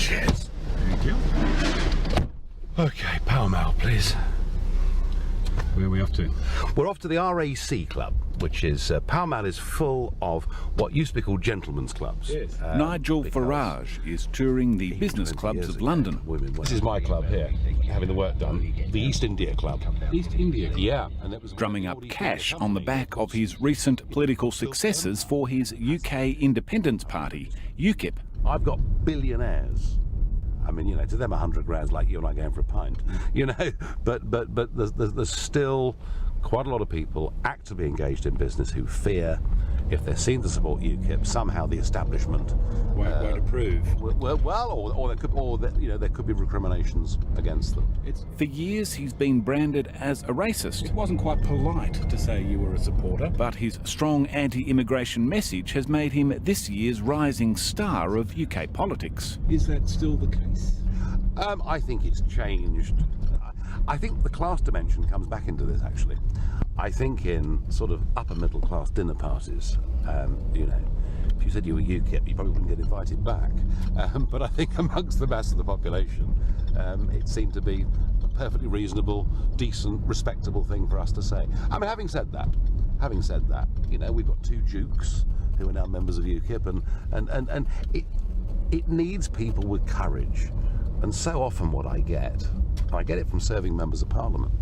Cheers. Thank you. OK, Pall Mall, please. Where are we off to? We're off to the RAC Club, which is Pall Mall is full of what used to be called gentlemen's clubs. Yes. Nigel Farage is touring the business clubs of London. This is my club here, having the work done. The East India Club. East India Club? Yeah. And it was Drumming up cash on the back of his recent political successes for his UK Independence Party, UKIP. I've got billionaires. I mean, you know, to them 100 grand's like you and I going for a pint, you know. But there's still quite a lot of people actively engaged in business who fear, if they're seen to support UKIP, somehow the establishment won't approve. There could be recriminations against them. For years, he's been branded as a racist. It wasn't quite polite to say you were a supporter. But his strong anti-immigration message has made him this year's rising star of UK politics. Is that still the case? I think it's changed. I think the class dimension comes back into this, actually. I think in sort of upper middle class dinner parties, you know, if you said you were UKIP, you probably wouldn't get invited back. But I think amongst the mass of the population, it seemed to be a perfectly reasonable, decent, respectable thing for us to say. I mean, having said that, you know, we've got two dukes who are now members of UKIP, and it needs people with courage. And so often what I get it from serving members of Parliament,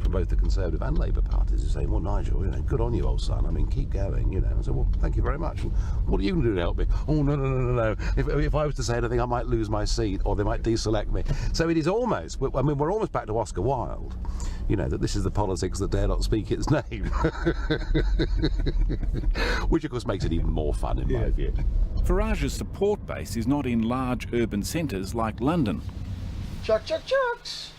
from both the Conservative and Labour parties, who say, well, Nigel, you know, good on you, old son. I mean, keep going, you know. I said, well, thank you very much. What are you going to do to help me? Oh, no. If I was to say anything, I might lose my seat, or they might deselect me. So it is almost, I mean, we're almost back to Oscar Wilde, you know, that this is the politics that dare not speak its name. Which, of course, makes it even more fun, in my view. Farage's support base is not in large urban centres like London. Chucks.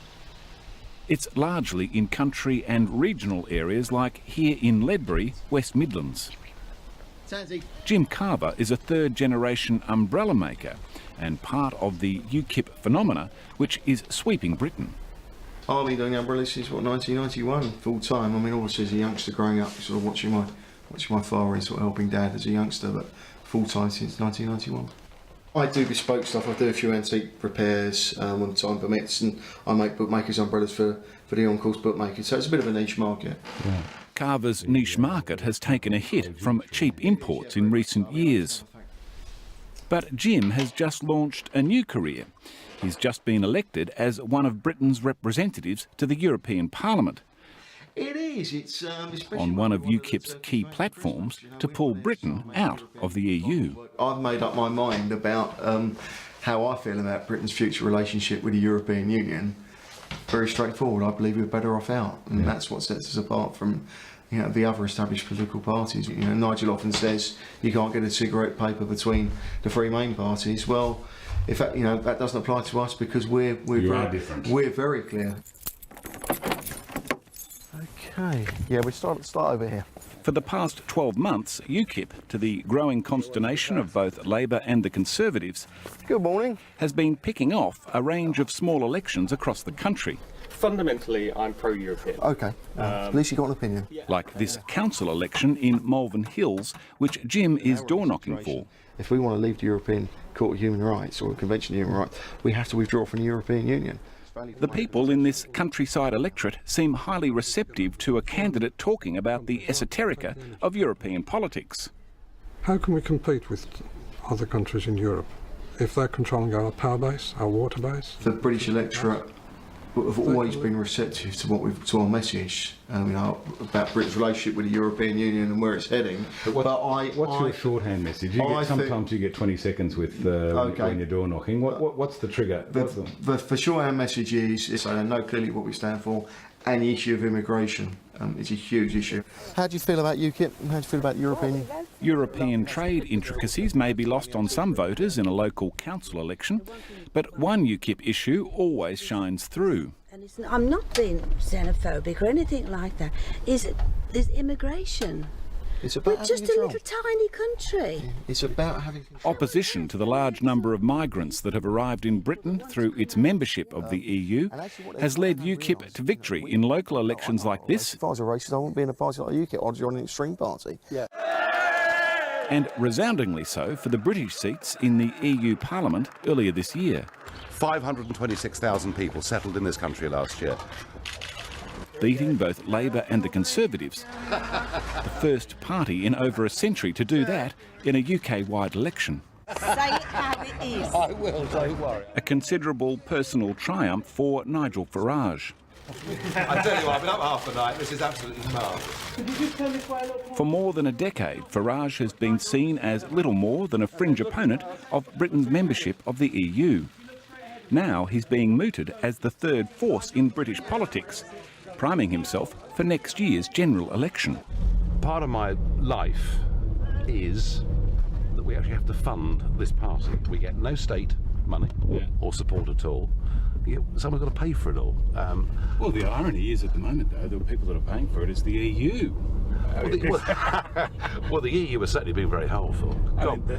It's largely in country and regional areas like here in Ledbury, West Midlands. Jim Carver is a third-generation umbrella maker and part of the UKIP phenomena, which is sweeping Britain. I've been doing umbrellas since, 1991, full-time. I mean, obviously as a youngster growing up, sort of watching my father and sort of helping Dad as a youngster, but full-time since 1991. I do bespoke stuff. I do a few antique repairs when the time permits, and I make bookmakers' umbrellas for the on-course bookmakers, so it's a bit of a niche market. Yeah. Carver's niche market has taken a hit from cheap imports in recent years. But Jim has just launched a new career. He's just been elected as one of Britain's representatives to the European Parliament. It is. It's on one of UKIP's key platforms to pull Britain out of the EU. I've made up my mind about how I feel about Britain's future relationship with the European Union. Very straightforward. I believe we're better off out, and that's what sets us apart from, you know, the other established political parties. You know, Nigel often says you can't get a cigarette paper between the three main parties. Well, if that, you know, that doesn't apply to us because we're very clear. Okay, yeah, we start over here. For the past 12 months, UKIP, to the growing consternation of both Labour and the Conservatives, good morning, has been picking off a range of small elections across the country. Fundamentally, I'm pro-European. Okay, at least you've got an opinion. Like this council election in Malvern Hills, which Jim is door-knocking for. If we want to leave the European Court of Human Rights or the Convention of Human Rights, we have to withdraw from the European Union. The people in this countryside electorate seem highly receptive to a candidate talking about the esoterica of European politics. How can we compete with other countries in Europe if they're controlling our power base, our water base? The British electorate have always been receptive to our message, you know, about Britain's relationship with the European Union and where it's heading. What's your shorthand message? Sometimes you get 20 seconds with when you're door knocking. What's the trigger? The shorthand message is I know clearly what we stand for, and the issue of immigration. It's a huge issue. How do you feel about UKIP and how do you feel about the European Union? European trade intricacies may be lost on some voters in a local council election, but one UKIP issue always shines through. And I'm not being xenophobic or anything like that. Is immigration? It's about We're just a little tiny country. It's about having control. Opposition to the large number of migrants that have arrived in Britain through its membership of the EU has led UKIP to victory in local elections like this. If I was a racist, I wouldn't be in a party like UKIP. I'd join an extreme party. Yeah. and resoundingly so for the British seats in the EU Parliament earlier this year. 526,000 people settled in this country last year. Beating both Labour and the Conservatives. The first party in over a century to do that in a UK-wide election. Say it how it is. I will, don't worry. A considerable personal triumph for Nigel Farage. I tell you what, I've been up half the night. This is absolutely marvellous. For more than a decade, Farage has been seen as little more than a fringe opponent of Britain's membership of the EU. Now he's being mooted as the third force in British politics, priming himself for next year's general election. Part of my life is that we actually have to fund this party. We get no state money or support at all. Someone's got to pay for it all. Well, the irony is at the moment, though, the people that are paying for it is the EU. Well, the EU has certainly been very helpful.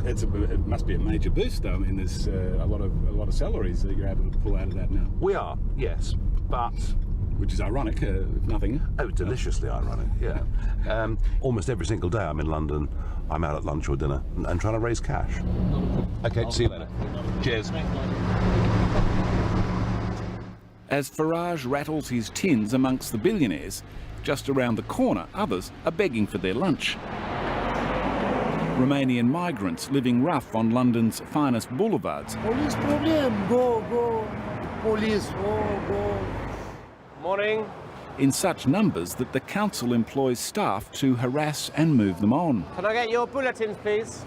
It must be a major boost, though. I mean, there's a lot of salaries that you're able to pull out of that now. We are, yes, but... Which is ironic, if nothing. Oh, deliciously ironic, yeah. Almost every single day I'm in London, I'm out at lunch or dinner and trying to raise cash. OK, see you later. Cheers. As Farage rattles his tins amongst the billionaires, just around the corner, others are begging for their lunch. Romanian migrants living rough on London's finest boulevards. Police problem, go. Police, go. Morning. In such numbers that the council employs staff to harass and move them on. Can I get your bulletins, please,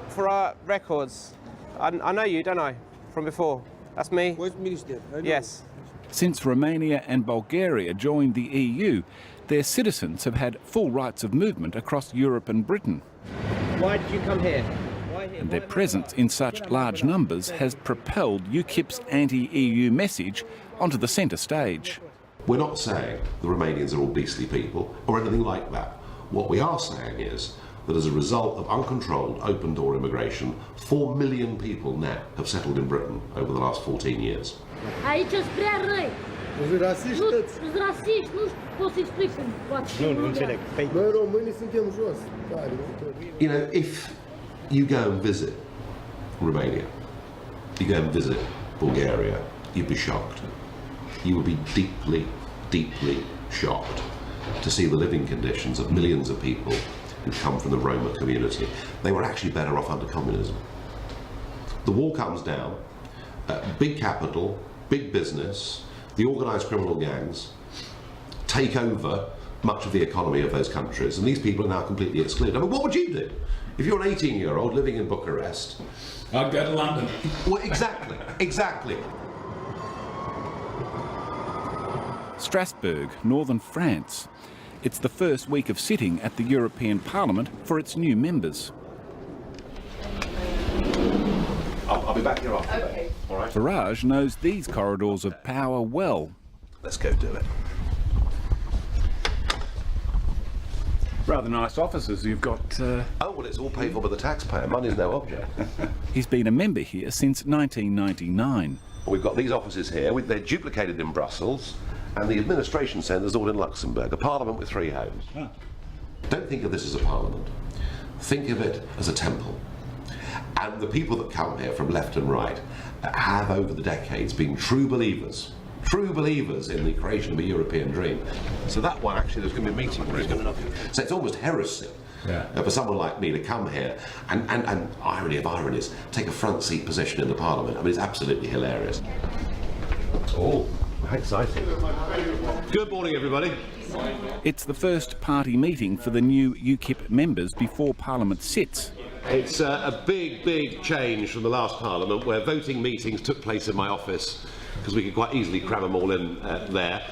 for our records? I know you, don't I, from before? That's me? Minister? Yes. Since Romania and Bulgaria joined the EU, their citizens have had full rights of movement across Europe and Britain. Why did you come here? Why here? And their presence in such large numbers has propelled UKIP's anti-EU message onto the centre stage. We're not saying the Romanians are all beastly people or anything like that. What we are saying is that as a result of uncontrolled open-door immigration, 4 million people net have settled in Britain over the last 14 years. Aici sunt prea răi. Sunt rasiști toți. Sunt rasiști, nu pot să explic cum poate. Nu înțeleg. Noi românii suntem jos. You know, if you go and visit Romania, you go and visit Bulgaria, you'd be shocked. You would be deeply, deeply shocked to see the living conditions of millions of people who come from the Roma community. They were actually better off under communism. The wall comes down, big capital, big business, the organised criminal gangs take over much of the economy of those countries, and these people are now completely excluded. I mean, what would you do if you're an 18-year-old living in Bucharest? I'd go to London. Well, exactly. Strasbourg, northern France. It's the first week of sitting at the European Parliament for its new members. I'll be back here after that. Okay. All right. Farage knows these corridors of power well. Let's go do it. Rather nice offices you've got. Oh, well, it's all paid for by the taxpayer. Money's no object. He's been a member here since 1999. We've got these offices here. They're duplicated in Brussels, and the administration centre's all in Luxembourg, a parliament with 3 homes. Don't think of this as a parliament. Think of it as a temple. And the people that come here from left and right have over the decades been true believers in the creation of a European dream. So that one, actually, there's going to be a meeting room. So it's almost heresy for someone like me to come here and irony of ironies, take a front seat position in the Parliament. I mean, it's absolutely hilarious. Oh, how exciting. Good morning, everybody. It's the first party meeting for the new UKIP members before Parliament sits. It's a big change from the last Parliament, where voting meetings took place in my office, because we could quite easily cram them all in there.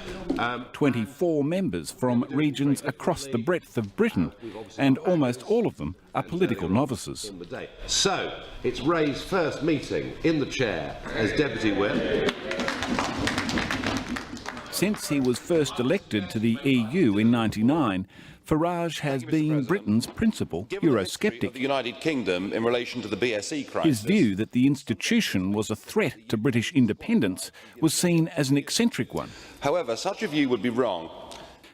24 members from regions across the breadth of Britain, and almost all of them are political novices. So, it's Ray's first meeting in the chair as Deputy Whip. Since he was first elected to the EU in '99, Farage has been Britain's principal Eurosceptic. The United Kingdom in relation to the BSE crisis. His view that the institution was a threat to British independence was seen as an eccentric one. However, such a view would be wrong.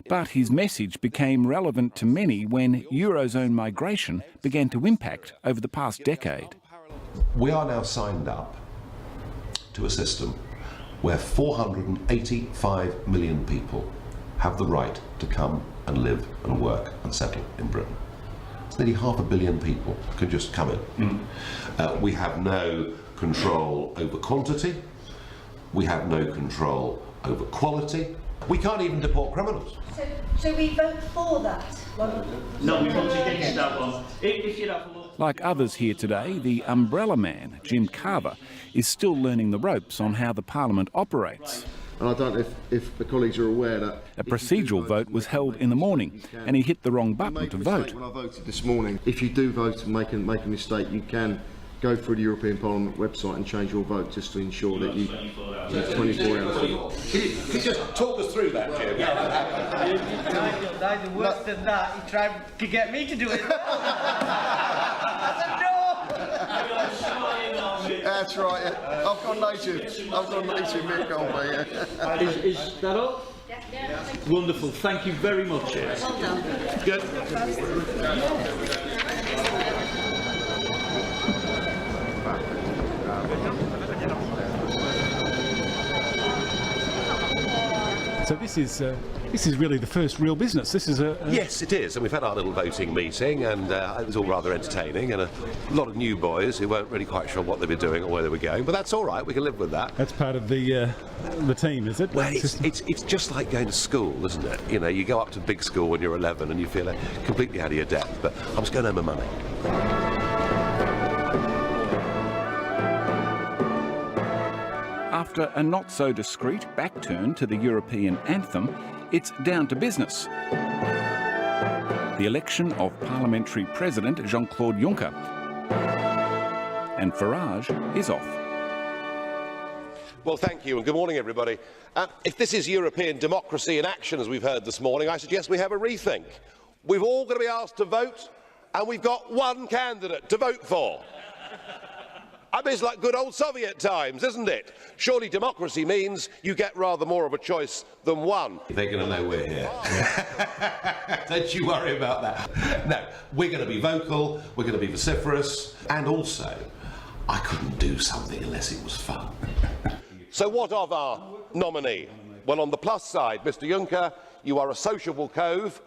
But his message became relevant to many when Eurozone migration began to impact over the past decade. We are now signed up to a system where 485 million people have the right to come and live and work and settle in Britain. It's nearly 500 million people can just come in. We have no control over quantity. We have no control over quality. We can't even deport criminals. So we vote for that? No, we vote against that one. If you'd have a look. Like others here today, the umbrella man, Jim Carver, is still learning the ropes on how the Parliament operates. And I don't know if the colleagues are aware that... A procedural vote was held in the morning and he hit the wrong button to vote. When I voted this morning, if you do vote and make a mistake, you can go through the European Parliament website and change your vote just to ensure that you... 24 hours. Can you just talk us through that, Jim? Nigel, worse than that, he tried to get me to do it. I said no! That's right, yeah. I've got nature, Mick on me. Is that all? Yeah. Wonderful, thank you very much. Well done. Good. So this is really the first real business. This is a... Yes, it is, and we've had our little voting meeting, and it was all rather entertaining, and a lot of new boys who weren't really quite sure what they were doing or where they were going, but that's all right, we can live with that. That's part of the team, is it? Well, it's just like going to school, isn't it? You know, you go up to big school when you're 11 and you feel completely out of your depth, but I was going to earn my money. After a not-so-discreet back-turn to the European anthem, it's down to business. The election of Parliamentary President Jean-Claude Juncker. And Farage is off. Well, thank you, and good morning, everybody. If this is European democracy in action, as we've heard this morning, I suggest we have a rethink. We've all got to be asked to vote, and we've got one candidate to vote for. I mean, it's like good old Soviet times, isn't it? Surely democracy means you get rather more of a choice than one. They're going to know we're here. Don't you worry about that. No, we're going to be vocal, we're going to be vociferous, and also, I couldn't do something unless it was fun. So what of our nominee? Well, on the plus side, Mr Juncker, you are a sociable cove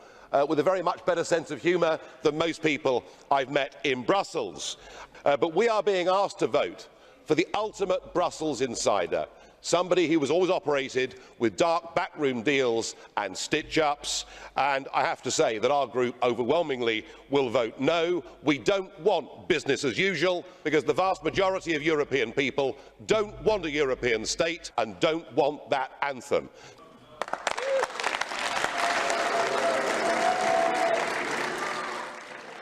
with a very much better sense of humour than most people I've met in Brussels. But we are being asked to vote for the ultimate Brussels insider, somebody who was always operated with dark backroom deals and stitch-ups, and I have to say that our group overwhelmingly will vote no. We don't want business as usual, because the vast majority of European people don't want a European state and don't want that anthem.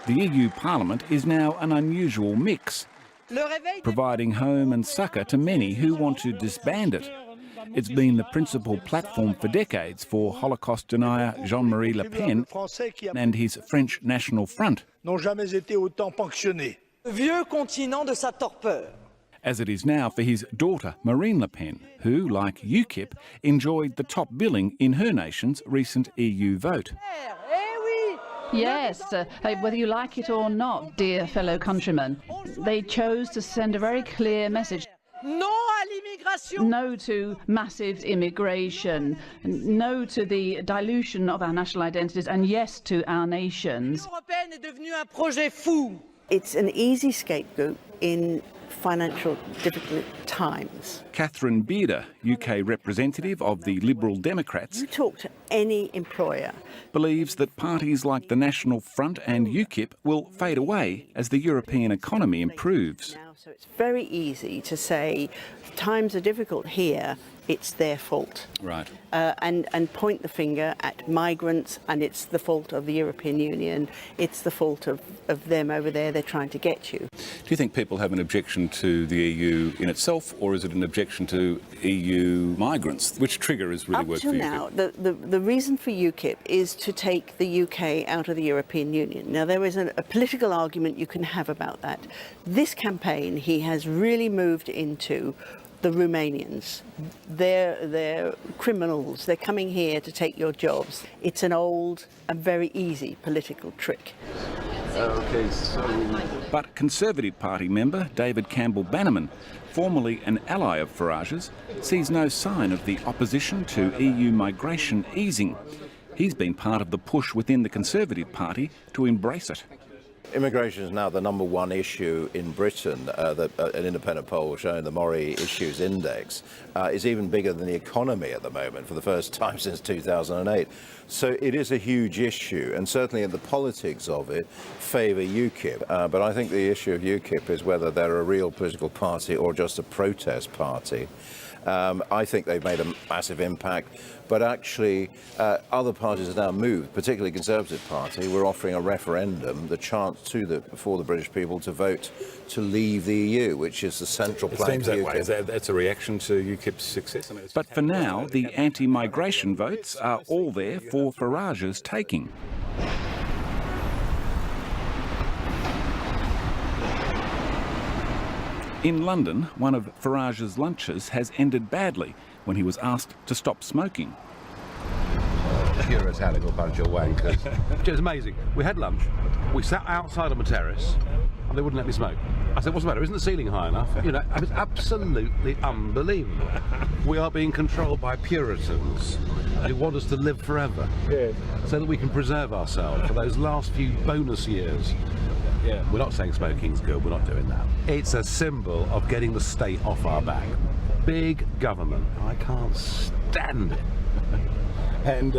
The EU Parliament is now an unusual mix, providing home and succour to many who want to disband it. It's been the principal platform for decades for Holocaust denier Jean-Marie Le Pen and his French National Front. As it is now for his daughter Marine Le Pen, who, like UKIP, enjoyed the top billing in her nation's recent EU vote. Yes, whether you like it or not, dear fellow countrymen, they chose to send a very clear message. No to massive immigration, no to the dilution of our national identities, and yes to our nations. It's an easy scapegoat in financial difficult times. Catherine Bearder, UK representative of the Liberal Democrats, You talk to any employer, believes that parties like the National Front and UKIP will fade away as the European economy improves. so it's very easy to say times are difficult here, it's their fault. Right. And point the finger at migrants, and it's the fault of the European Union, it's the fault of them over there, they're trying to get you. Do you think people have an objection to the EU in itself, or is it an objection to EU migrants? Which trigger has really worked for you? Up to now, the reason for UKIP is to take the UK out of the European Union. Now, there is a political argument you can have about that. This campaign, he has really moved into the Romanians. They're criminals. They're coming here to take your jobs. It's an old and very easy political trick. Okay, But Conservative Party member David Campbell-Bannerman, formerly an ally of Farage's, sees no sign of the opposition to EU migration easing. He's been part of the push within the Conservative Party to embrace it. Immigration is now the #1 issue in Britain. An independent poll showing the Mori Issues Index is even bigger than the economy at the moment for the first time since 2008. So it is a huge issue, and certainly the politics of it favour UKIP. But I think the issue of UKIP is whether they're a real political party or just a protest party. I think they've made a massive impact, but actually other parties have now moved, particularly Conservative Party. We're offering a referendum, the chance for the British people to vote to leave the EU, which is the central plank of UKIP. That's a reaction to UKIP's success. But for now, the anti-migration votes are all there for Farage's taking. In London, one of Farage's lunches has ended badly when he was asked to stop smoking. Puritanical bunch of wankers. It was amazing. We had lunch, we sat outside on the terrace, and they wouldn't let me smoke. I said, what's the matter? Isn't the ceiling high enough? You know, it was absolutely unbelievable. We are being controlled by Puritans who want us to live forever, so that we can preserve ourselves for those last few bonus years. Yeah. We're not saying smoking's good, we're not doing that. It's a symbol of getting the state off our back. Big government. I can't stand it. And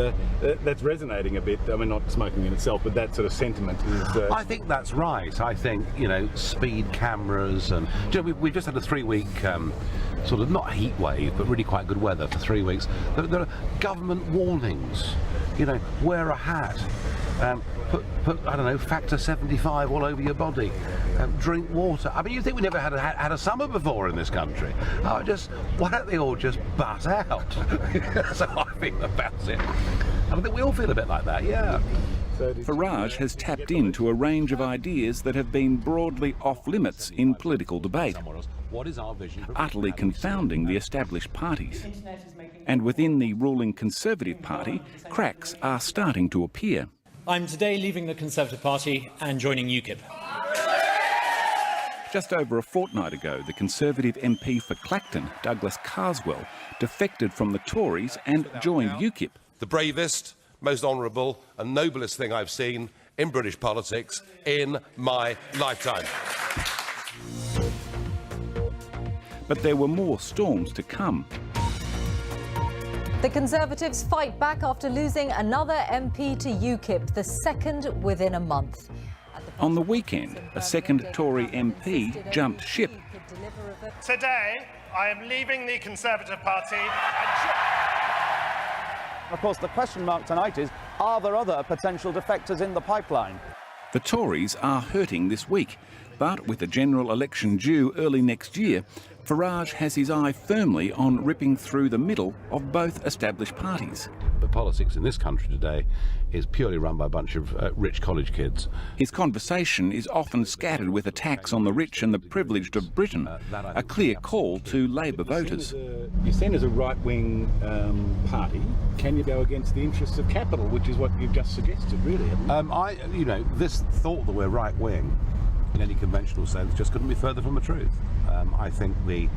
that's resonating a bit. I mean, not smoking in itself, but that sort of sentiment is... I think that's right. I think, you know, speed cameras and... You know, we've just had a 3-week sort of, not heat wave, but really quite good weather for 3 weeks. There are government warnings. You know, wear a hat. Put I don't know, factor 75 all over your body. Drink water. I mean, you think we never had a summer before in this country? Why don't they all just butt out? That's how I feel about it. I think we all feel a bit like that, yeah. Farage has tapped into a range of ideas that have been broadly off limits in political debate, utterly confounding the established parties. And within the ruling Conservative Party, cracks are starting to appear. I'm today leaving the Conservative Party and joining UKIP. Just over a fortnight ago, the Conservative MP for Clacton, Douglas Carswell, defected from the Tories and joined UKIP. The bravest, most honourable and noblest thing I've seen in British politics in my lifetime. But there were more storms to come. The Conservatives fight back after losing another MP to UKIP, the second within a month. On the weekend, a second Tory MP jumped ship. Today, I am leaving the Conservative Party. Of course, the question mark tonight is, are there other potential defectors in the pipeline? The Tories are hurting this week, but with the general election due early next year, Farage has his eye firmly on ripping through the middle of both established parties. But politics in this country today is purely run by a bunch of rich college kids. His conversation is often scattered with attacks on the rich and the privileged of Britain, a clear call to Labour voters. You're seen as a right-wing party. Can you go against the interests of capital, which is what you've just suggested, really, haven't you? You know, this thought that we're right-wing in any conventional sense just couldn't be further from the truth. I think the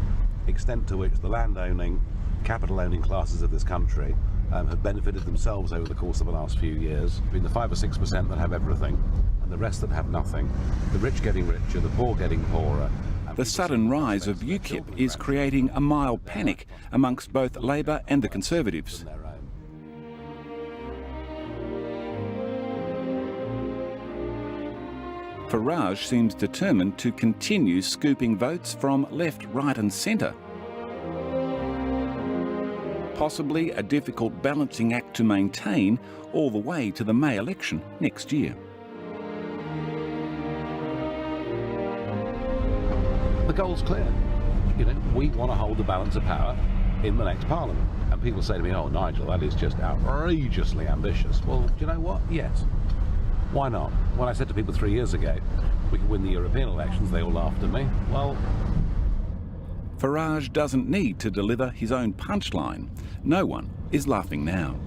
extent to which the land-owning, capital-owning classes of this country have benefited themselves over the course of the last few years, between the 5 or 6% that have everything and the rest that have nothing, the rich getting richer, the poor getting poorer. The sudden rise of UKIP is creating a mild panic amongst both Labour and the Conservatives. Farage seems determined to continue scooping votes from left, right and centre. Possibly a difficult balancing act to maintain all the way to the May election next year. The goal's clear. You know, we want to hold the balance of power in the next Parliament. And people say to me, oh, Nigel, that is just outrageously ambitious. Well, do you know what? Yes. Why not? When I said to people 3 years ago, we could win the European elections, they all laughed at me. Well, Farage doesn't need to deliver his own punchline. No one is laughing now.